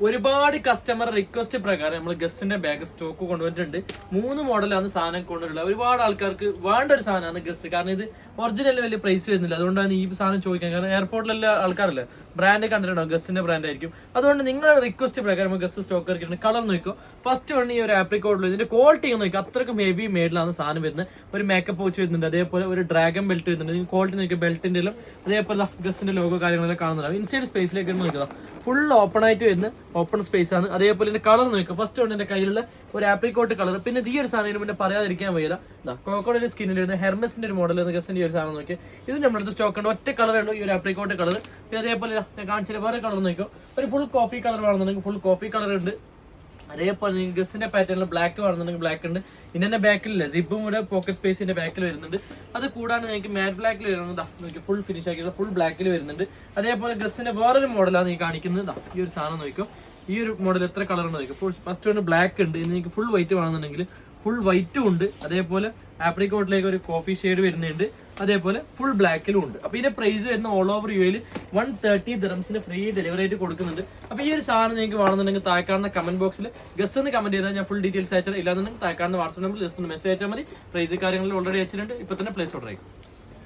ഒരുപാട് customer request പ്രകാരം നമ്മൾ ഗസ്സിന്റെ ബാഗ് സ്റ്റോക്ക് കൊണ്ടുവന്നിട്ടുണ്ട്. 3 മോഡലാണ് സാധനം കൊണ്ടുവരുന്നത്. ഒരുപാട് ആൾക്കാർക്ക് വേണ്ട ഒരു സാധനമാണ് ഗസ്. കാരണം ഇത് ഒറിജിനൽ വലിയ പ്രൈസ് വരുന്നില്ല, അതുകൊണ്ടാണ് ഈ സാധനം ചോദിക്കാൻ. കാരണം എയർപോർട്ടിലെല്ലാം ആൾക്കാരല്ലേ ബ്രാൻഡ് കണ്ടിട്ടുണ്ടാവും, ഗസ്സിന്റെ ബ്രാൻഡ് ആയിരിക്കും. അതുകൊണ്ട് നിങ്ങളുടെ റിക്വസ്റ്റ് പ്രകാരം ഗസ് സ്റ്റോക്ക് ഇറക്കിയിട്ടുണ്ട്. കളർ നോക്കിയോ, ഫസ്റ്റ് വൺ ഈ ഒരു ആപ്രിക്കോട്ടിൽ ഇതിന്റെ ക്വാളിറ്റി നോക്കിയോ, അത്രയ്ക്കും ഹെവി മേഡിലാണ് സാധനം വരുന്നത്. ഒരു മേക്കപ്പ് വാച്ച് വരുന്നുണ്ട്, അതേപോലെ ഒരു ഡ്രാഗൺ ബെൽറ്റ് വരുന്നുണ്ട്. ക്വാളിറ്റി നോക്കിയോ, ബെൽറ്റിന്റെ അതേപോലെ ഗസ്സിന്റെ ലോഗോ കാര്യങ്ങളെല്ലാം കാണുന്നുണ്ടാവും. ഇൻസൈഡ് സ്പേസിലേക്ക് നോക്കുക, ഫുൾ ഓപ്പൺ ആയിട്ട് വരുന്ന ഓപ്പൺ സ്പേസ് ആണ്. അതേപോലെ ഇതിന്റെ കളർ നോക്കുക, ഫസ്റ്റ് ഉണ്ട് എന്റെ കയ്യിലുള്ള ഒരു ആപ്രിക്കോട്ട് കളർ. പിന്നെ ഈ ഒരു സാധനം പിന്നെ പറയാതിരിക്കാൻ വയ്യ, കോക്കോയുടെ സ്കിന്നിൽ വരുന്ന ഹെർമസിന്റെ ഒരു മോഡൽ ഗസിന്റെ ഒരു സാധനം നോക്കി. ഇത് നമ്മുടെ സ്റ്റോക്ക് ഉണ്ട്, ഒറ്റ കളറേ ഉള്ളൂ ഈ ഒരു ആപ്രിക്കോട്ട് കളർ. പിന്നെ അതേപോലെ ഞാൻ കാണിച്ചില്ല വേറെ കളർ നോക്കിയോ, ഒരു ഫുൾ കോഫി കളർ വേണമെന്നുണ്ടെങ്കിൽ ഫുൾ കോഫി കളർ ഉണ്ട്. അതേപോലെ നിങ്ങൾക്ക് ഗസിന്റെ പാറ്റേണിൽ ബ്ലാക്ക് വേണമെന്നുണ്ടെങ്കിൽ ബ്ലാക്ക് ഉണ്ട്. ഇതിന്റെ ബാക്കിലില്ല സിബും കൂടെ പോക്കറ്റ് സ്പേസിന്റെ ബാക്കിൽ വരുന്നുണ്ട്. അത് കൂടാണ്ട് നിങ്ങൾക്ക് മാറ്റ് ബ്ലാക്കിൽ വരുന്നത് നോക്കി ഫുൾ ഫിനിഷ് ആക്കിയുള്ള ഫുൾ ബ്ലാക്കിൽ വരുന്നുണ്ട്. അതേപോലെ ഗസിന്റെ വേറൊരു മോഡലാണ് ഈ കാണിക്കുന്നത്. ഈ ഒരു സാധനം നോക്കിയോ, ഈ ഒരു മോഡൽ എത്ര കളർ ഉണ്ട് നോക്കിയോ. ഫുൾ ഫസ്റ്റ് ഒന്ന് ബ്ലാക്ക് ഉണ്ട്, ഇനി നിങ്ങൾക്ക് ഫുൾ വൈറ്റ് വേണമെന്നുണ്ടെങ്കിൽ ഫുൾ വൈറ്റും ഉണ്ട്. അതേപോലെ ആപ്രിക്കോട്ടിലേക്ക് ഒരു കോഫി ഷെയ്ഡ് വരുന്നുണ്ട്, അതേപോലെ ഫുൾ ബ്ലാക്കിലും ഉണ്ട്. അപ്പൊ ഇതിന്റെ പ്രൈസ് വരുന്ന ഓൾ ഓവർ യു എയിൽ 130 ദിറംസിന് ഫ്രീ ഡെലിവറി ആയിട്ട് കൊടുക്കുന്നുണ്ട്. അപ്പൊ ഈ ഒരു സാധനം നിങ്ങൾക്ക് വേണമെന്നുണ്ടെങ്കിൽ താഴെക്കാവുന്ന കമന്റ് ബോക്സിൽ ഗസ് എന്ന് കമന്റ് ചെയ്താൽ ഞാൻ ഫുൾ ഡീറ്റെയിൽസ് അയച്ചാൽ, ഇല്ലാന്നുണ്ടെങ്കിൽ താഴെക്കാവുന്ന വാട്സ്ആപ്പ് നമ്പറിൽ ജസ്റ്റ് ഒന്ന് മെസ്സേജ് അയച്ചാൽ മതി. പ്രൈസ് കാര്യങ്ങളിൽ ഓൾറെഡി അയച്ചിട്ടുണ്ട്, ഇപ്പൊ തന്നെ പ്ലേസ് ഓർഡർ ആയി.